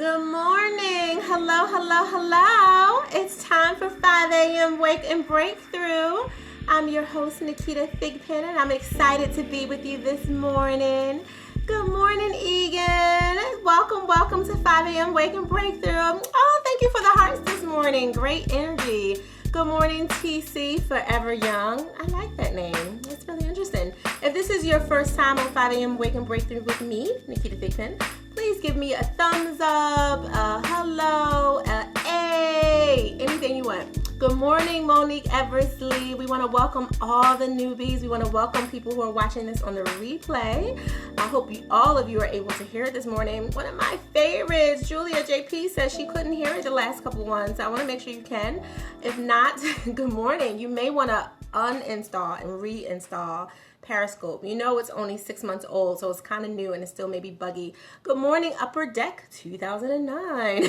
Good morning. Hello, hello, hello. It's time for 5 a.m. Wake and Breakthrough. I'm your host, Naketa Thigpen, and I'm excited to be with you this morning. Good morning, Egan. Welcome to 5 a.m. Wake and Breakthrough. Oh, thank you for the hearts this morning. Great energy. Good morning, TC, Forever Young. I like that name. It's really interesting. If this is your first time on 5 a.m. Wake and Breakthrough with me, Naketa Thigpen, please give me a thumbs up, a hello, a hey, anything you want. Good morning, Monique Eversley. We want to welcome all the newbies. We want to welcome people who are watching this on the replay. I hope all of you are able to hear it this morning. One of my favorites, Julia JP, says she couldn't hear it the last couple ones. I want to make sure you can. If not, good morning. You may want to uninstall and reinstall Periscope. You know it's only 6 months old, so it's kind of new and it's still maybe buggy. Good morning, Upper Deck 2009.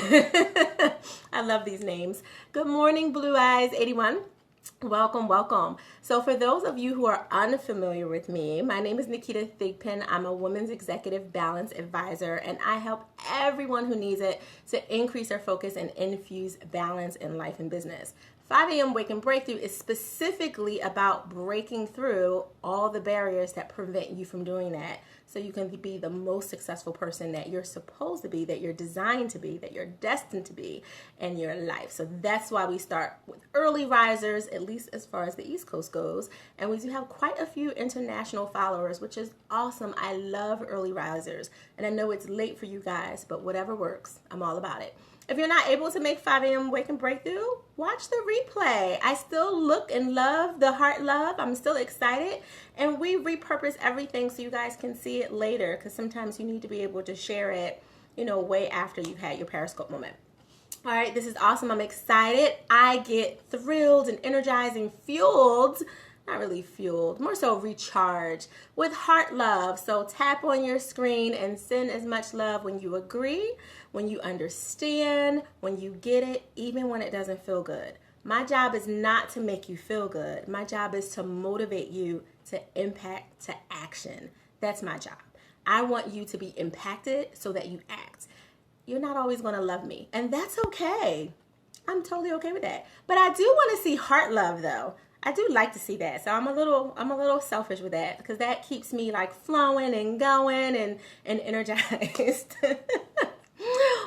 I love these names. Good morning, Blue Eyes 81. Welcome. So for those of you who are unfamiliar with me, my name is Naketa Thigpen. I'm a women's executive balance advisor, and I help everyone who needs it to increase their focus and infuse balance in life and business. 5 a.m. Wake and Breakthrough is specifically about breaking through all the barriers that prevent you from doing that, so you can be the most successful person that you're supposed to be, that you're designed to be, that you're destined to be in your life. So that's why we start with early risers, at least as far as the East Coast goes. And we do have quite a few international followers, which is awesome. I love early risers. And I know it's late for you guys, but whatever works, I'm all about it. If you're not able to make 5 a.m. Wake and Breakthrough, watch the replay. I still look and love the heart love. I'm still excited. And we repurpose everything so you guys can see it later, because sometimes you need to be able to share it, way after you've had your Periscope moment. All right, this is awesome. I'm excited. I get thrilled and energized and fueled. Not really fueled, more so recharged with heart love. So tap on your screen and send as much love when you agree, when you understand, when you get it, even when it doesn't feel good. My job is not to make you feel good. My job is to motivate you to impact, to action. That's my job. I want you to be impacted so that you act. You're not always going to love me, and that's okay. I'm totally okay with that. But I do want to see heart love, though. I do like to see that. So I'm a little selfish with that, because that keeps me like flowing and going and energized.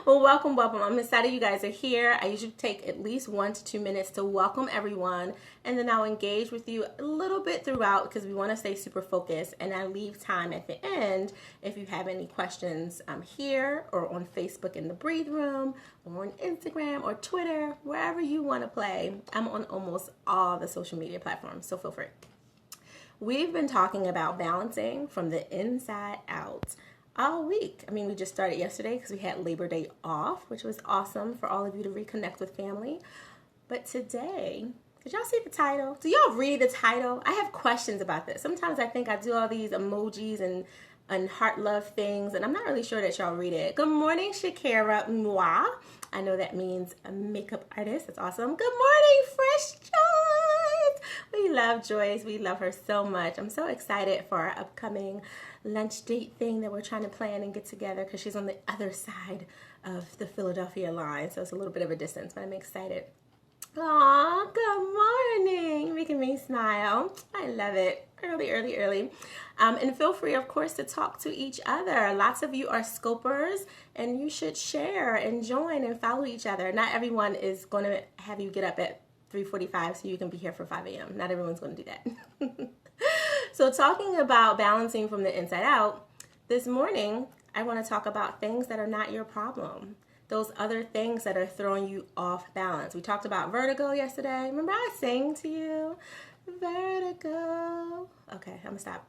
Well, welcome. I'm excited you guys are here. I usually take at least 1 to 2 minutes to welcome everyone, and then I'll engage with you a little bit throughout, because we want to stay super focused, and I leave time at the end if you have any questions here or on Facebook in the Breathe Room, or on Instagram or Twitter, wherever you want to play. I'm on almost all the social media platforms, so feel free. We've been talking about balancing from the inside out all week. I mean, we just started yesterday because we had Labor Day off, which was awesome for all of you to reconnect with family. But today, did y'all see the title? Do y'all read the title? I have questions about this. Sometimes I think I do all these emojis and heart love things, and I'm not really sure that y'all read it. Good morning, Shakira Moi. I know that means a makeup artist. That's awesome. Good morning, Fresh Joyce. We love Joyce. We love her so much. I'm so excited for our upcoming lunch date thing that we're trying to plan and get together, because she's on the other side of the Philadelphia line, so it's a little bit of a distance, but I'm excited. Aw, good morning. Making me smile. I love it. Early. And feel free, of course, to talk to each other. Lots of you are scopers, and you should share and join and follow each other. Not everyone is going to have you get up at 3:45 so you can be here for 5 a.m. Not everyone's going to do that. So talking about balancing from the inside out, this morning, I want to talk about things that are not your problem. Those other things that are throwing you off balance. We talked about vertigo yesterday. Remember I sang to you? Vertigo. Okay, I'm gonna stop.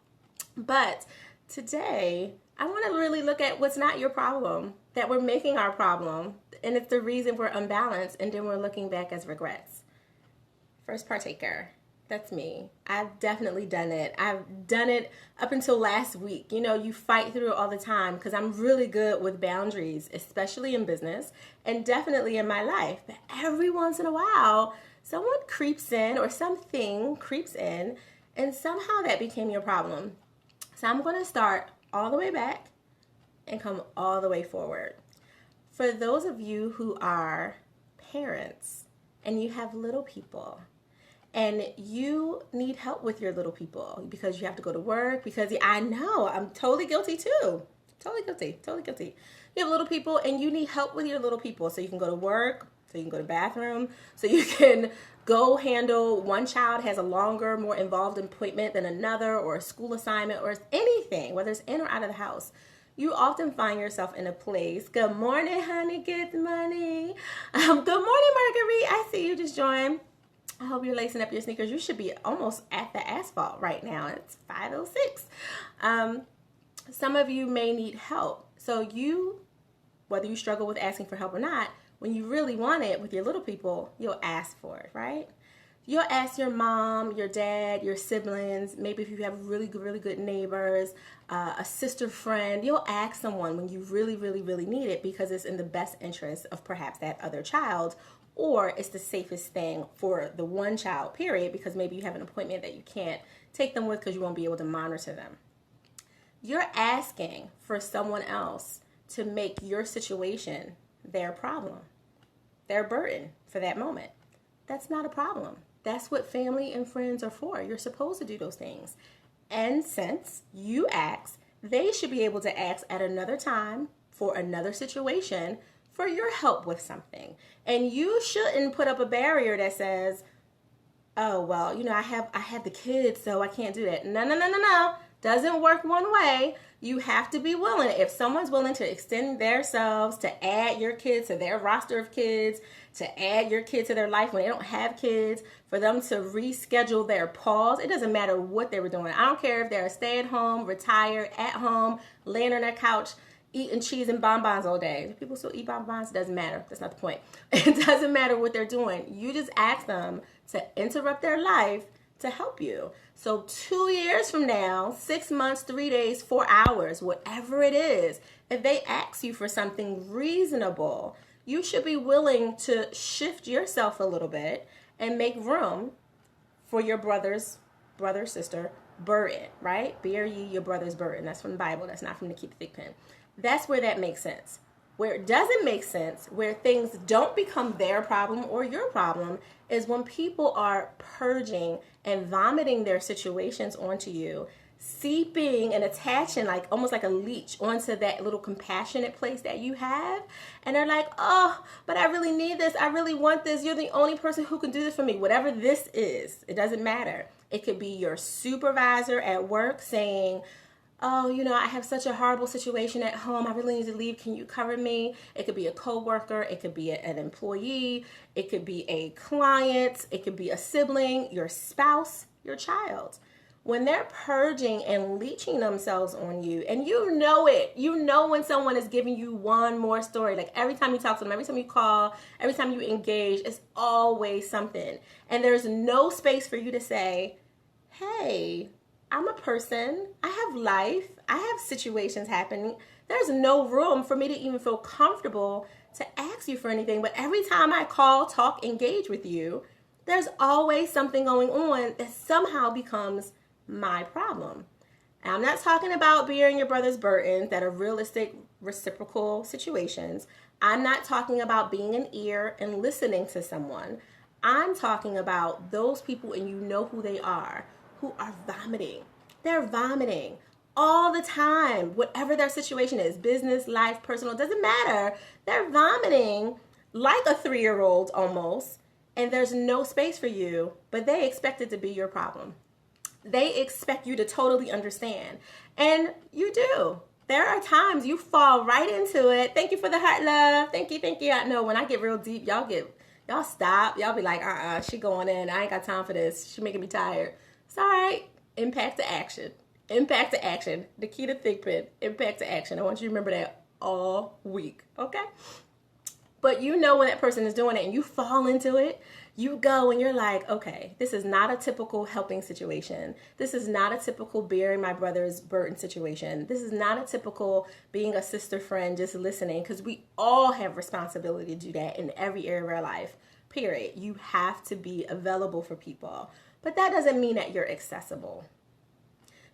But today, I want to really look at what's not your problem, that we're making our problem, and it's the reason we're unbalanced, and then we're looking back as regrets. First partaker. That's me. I've definitely done it. I've done it up until last week. You fight through it all the time, because I'm really good with boundaries, especially in business and definitely in my life. But every once in a while, someone creeps in or something creeps in, and somehow that became your problem. So I'm going to start all the way back and come all the way forward. For those of you who are parents and you have little people and you need help with your little people because you have to go to work, because I know I'm totally guilty too. Totally guilty. You have little people and you need help with your little people so you can go to work, so you can go to the bathroom, so you can go handle one child has a longer, more involved appointment than another, or a school assignment, or anything, whether it's in or out of the house. You often find yourself in a place. Good morning, honey, get the money. Good morning, Marguerite. I see you just joined. I hope you're lacing up your sneakers. You should be almost at the asphalt right now. It's 5:06. Some of you may need help. So you, whether you struggle with asking for help or not, when you really want it with your little people, you'll ask for it, right? You'll ask your mom, your dad, your siblings, maybe if you have really good neighbors, a sister friend, you'll ask someone when you really need it because it's in the best interest of perhaps that other child, or it's the safest thing for the one child, period, because maybe you have an appointment that you can't take them with because you won't be able to monitor them. You're asking for someone else to make your situation their problem, their burden for that moment. That's not a problem. That's what family and friends are for. You're supposed to do those things. And since you ask, they should be able to ask at another time for another situation for your help with something. And you shouldn't put up a barrier that says, oh, well, I have the kids, so I can't do that. No. Doesn't work one way. You have to be willing. If someone's willing to extend themselves, to add your kids to their roster of kids, to add your kids to their life when they don't have kids, for them to reschedule their pause, it doesn't matter what they were doing. I don't care if they're stay-at-home, retired, at home, laying on their couch, eating cheese and bonbons all day. Do people still eat bonbons? It doesn't matter. That's not the point. It doesn't matter what they're doing. You just ask them to interrupt their life to help you. So 2 years from now, 6 months, 3 days, 4 hours, whatever it is, if they ask you for something reasonable, you should be willing to shift yourself a little bit and make room for your sister burden, right? Bear ye your brother's burden. That's from the Bible. That's not from Naketa Thigpen. That's where that makes sense. Where it doesn't make sense, where things don't become their problem or your problem, is when people are purging and vomiting their situations onto you, seeping and attaching like almost like a leech onto that little compassionate place that you have. And they're like, oh, but I really need this. I really want this. You're the only person who can do this for me. Whatever this is, it doesn't matter. It could be your supervisor at work saying, oh, I have such a horrible situation at home. I really need to leave. Can you cover me? It could be a coworker. It could be an employee. It could be a client. It could be a sibling, your spouse, your child. When they're purging and leeching themselves on you, and you know it, when someone is giving you one more story, like every time you talk to them, every time you call, every time you engage, it's always something. And there's no space for you to say, hey, I'm a person, I have life, I have situations happening. There's no room for me to even feel comfortable to ask you for anything. But every time I call, talk, engage with you, there's always something going on that somehow becomes my problem. And I'm not talking about bearing your brother's burdens that are realistic, reciprocal situations. I'm not talking about being an ear and listening to someone. I'm talking about those people, and you know who they are, who are vomiting. They're vomiting all the time, whatever their situation is, business, life, personal, doesn't matter. They're vomiting like a 3-year-old almost, and there's no space for you, but they expect it to be your problem. They expect you to totally understand, and you do. There are times you fall right into it. Thank you for the heart, love. Thank you. I know when I get real deep, y'all stop. Y'all be like, she going in. I ain't got time for this. She making me tired. It's all right. Impact to action. Naketa Thigpen. Impact to action. I want you to remember that all week. Okay? But when that person is doing it and you fall into it, you go and you're like, okay, this is not a typical helping situation. This is not a typical bearing my brother's burden situation. This is not a typical being a sister friend just listening, because we all have responsibility to do that in every area of our life, period. You have to be available for people. But that doesn't mean that you're accessible.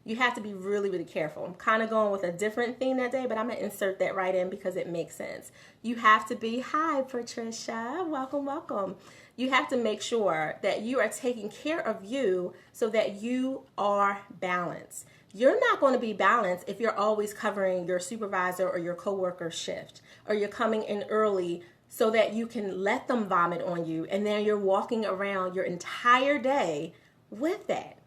You have to be really, really careful. I'm kind of going with a different theme that day, but I'm going to insert that right in because it makes sense. You have to be, hi, Patricia, welcome, welcome. You have to make sure that you are taking care of you so that you are balanced. You're not going to be balanced if you're always covering your supervisor or your coworker's shift, or you're coming in early so that you can let them vomit on you, and then you're walking around your entire day with that.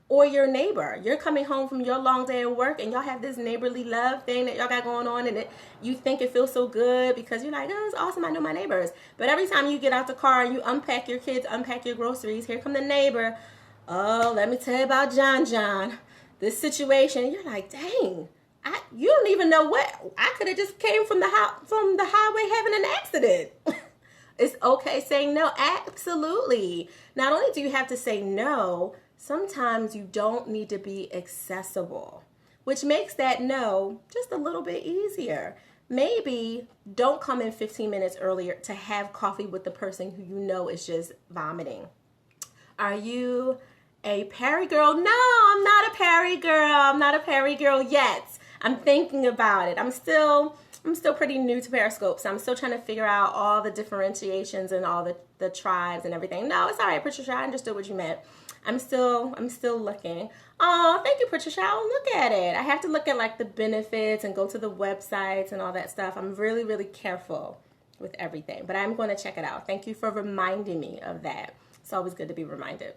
Or your neighbor, you're coming home from your long day of work and y'all have this neighborly love thing that y'all got going on, and you think it feels so good because you're like, oh, it's awesome, I know my neighbors. But every time you get out the car and you unpack your kids, unpack your groceries, here come the neighbor. Oh, let me tell you about John. This situation, you're like, dang, you don't even know what, I could have just came from the highway having an accident. It's okay saying no, absolutely. Not only do you have to say no, sometimes you don't need to be accessible, which makes that no just a little bit easier. Maybe don't come in 15 minutes earlier to have coffee with the person who you know is just vomiting. Are you a Perry girl? No, I'm not a Perry girl. I'm not a Perry girl yet. I'm thinking about it. I'm still pretty new to Periscope, so I'm still trying to figure out all the differentiations and all the tribes and everything. No, it's all right, Patricia. I understood what you meant. I'm still looking. Oh, thank you, Patricia. I'll look at it. I have to look at like the benefits and go to the websites and all that stuff. I'm really, really careful with everything, but I'm going to check it out. Thank you for reminding me of that. It's always good to be reminded.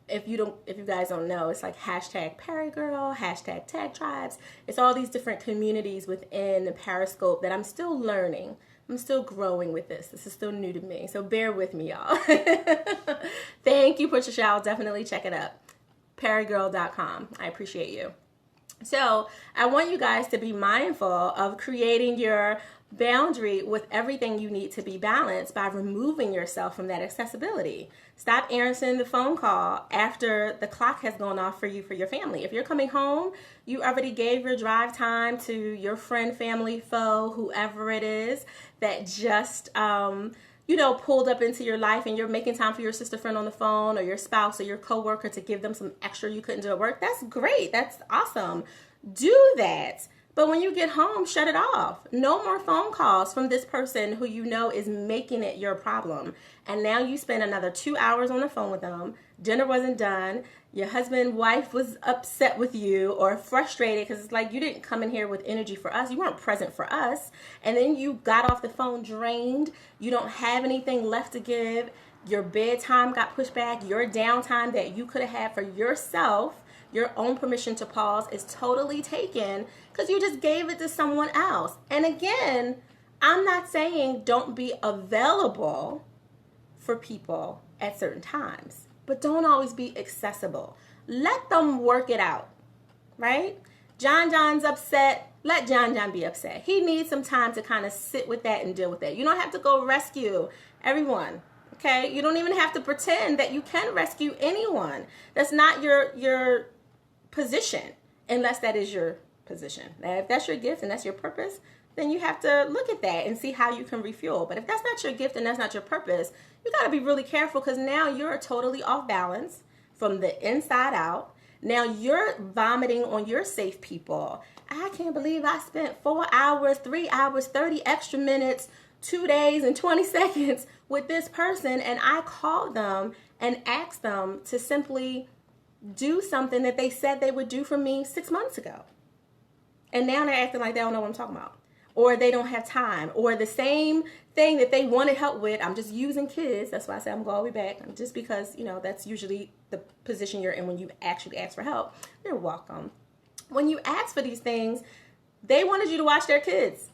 If you guys don't know, it's like hashtag Paragirl, hashtag Tag Tribes. It's all these different communities within the Periscope that I'm still learning. I'm still growing with this. This is still new to me, so bear with me, y'all. Thank you, Patricia. I'll definitely check it up. Paragirl.com. I appreciate you. So I want you guys to be mindful of creating your boundary with everything you need to be balanced by removing yourself from that accessibility. Stop answering the phone call after the clock has gone off for you, for your family. If you're coming home, you already gave your drive time to your friend, family, foe, whoever it is that just pulled up into your life, and you're making time for your sister friend on the phone or your spouse or your coworker to give them some extra you couldn't do at work. That's great. That's awesome. Do that. But when you get home, shut it off. No more phone calls from this person who you know is making it your problem. And now you spend another 2 hours on the phone with them. Dinner wasn't done. Your husband, wife was upset with you or frustrated because it's like, you didn't come in here with energy for us. You weren't present for us. And then you got off the phone drained. You don't have anything left to give. Your bedtime got pushed back. Your downtime that you could have had for yourself, your own permission to pause, is totally taken because you just gave it to someone else. And again, I'm not saying don't be available for people at certain times, but don't always be accessible. Let them work it out, right? John's upset. Let John be upset. He needs some time to kind of sit with that and deal with that. You don't have to go rescue everyone. Okay? You don't even have to pretend that you can rescue anyone. That's not your position, unless that is your position. Now, if that's your gift and that's your purpose, then you have to look at that and see how you can refuel. But if that's not your gift and that's not your purpose, you got to be really careful, because now you're totally off balance from the inside out. Now you're vomiting on your safe people. I can't believe I spent 4 hours, 3 hours, 30 extra minutes, 2 days and 20 seconds with this person, and I called them and asked them to simply do something that they said they would do for me 6 months ago. And now they're acting like they don't know what I'm talking about. Or they don't have time. Or the same thing that they wanted help with. I'm just using kids. That's why I said I'm going all the way back. Just because, that's usually the position you're in when you actually ask for help. You're welcome. When you ask for these things, they wanted you to watch their kids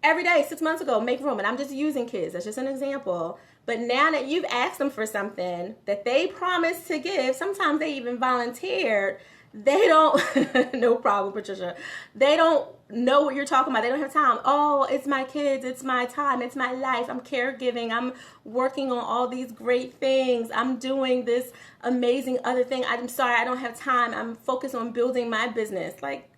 every day 6 months ago. Make room. And I'm just using kids. That's just an example. But now that you've asked them for something that they promised to give, sometimes they even volunteered, they don't, no problem, Patricia. They don't know what you're talking about. They don't have time. Oh, it's my kids. It's my time. It's my life. I'm caregiving. I'm working on all these great things. I'm doing this amazing other thing. I'm sorry, I don't have time. I'm focused on building my business. Like,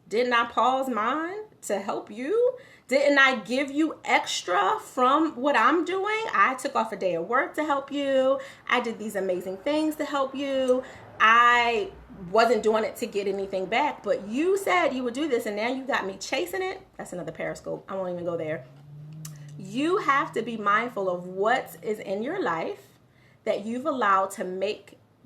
didn't I pause mine to help you? Didn't I give you extra from what I'm doing? I took off a day of work to help you. I did these amazing things to help you. I wasn't doing it to get anything back, but you said you would do this, and now you got me chasing it. That's another Periscope. I won't even go there. You have to be mindful of what is in your life that you've allowed to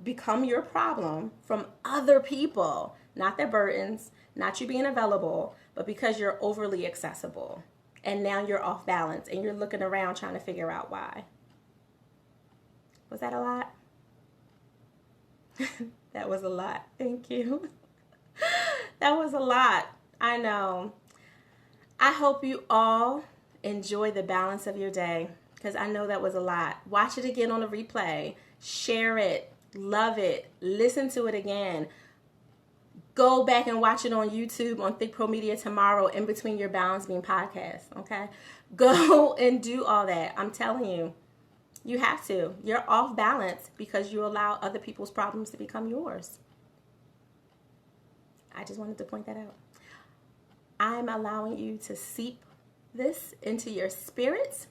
become your problem from other people, not their burdens, not you being available, but because you're overly accessible. And now you're off balance and you're looking around trying to figure out why. Was that a lot? That was a lot. Thank you. That was a lot. I know. I hope you all enjoy the balance of your day, because I know that was a lot. Watch it again on the replay. Share it. Love it. Listen to it again. Go back and watch it on YouTube on Thick Pro Media tomorrow in between your Balance Beam podcast, okay? Go and do all that. I'm telling you, you have to. You're off balance because you allow other people's problems to become yours. I just wanted to point that out. I'm allowing you to seep this into your spirit.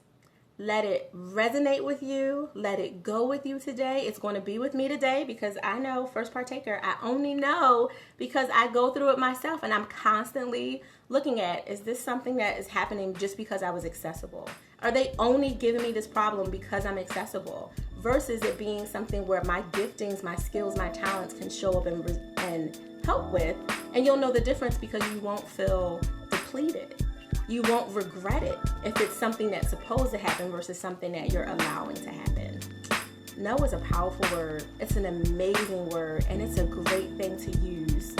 Let it resonate with you. Let it go with you today. It's going to be with me today because I know, first partaker, I only know because I go through it myself, and I'm constantly looking at, is this something that is happening just because I was accessible? Are they only giving me this problem because I'm accessible? Versus it being something where my giftings, my skills, my talents can show up and help with, and you'll know the difference because you won't feel depleted. You won't regret it if it's something that's supposed to happen versus something that you're allowing to happen. No is a powerful word. It's an amazing word, and it's a great thing to use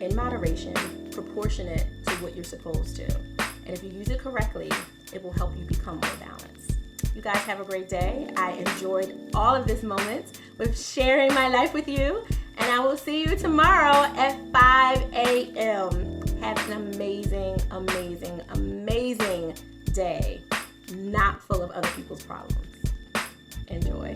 in moderation, proportionate to what you're supposed to. And if you use it correctly, it will help you become more balanced. You guys have a great day. I enjoyed all of this moment with sharing my life with you, and I will see you tomorrow at 5 a.m. Have an amazing, amazing, amazing day, not full of other people's problems. Enjoy.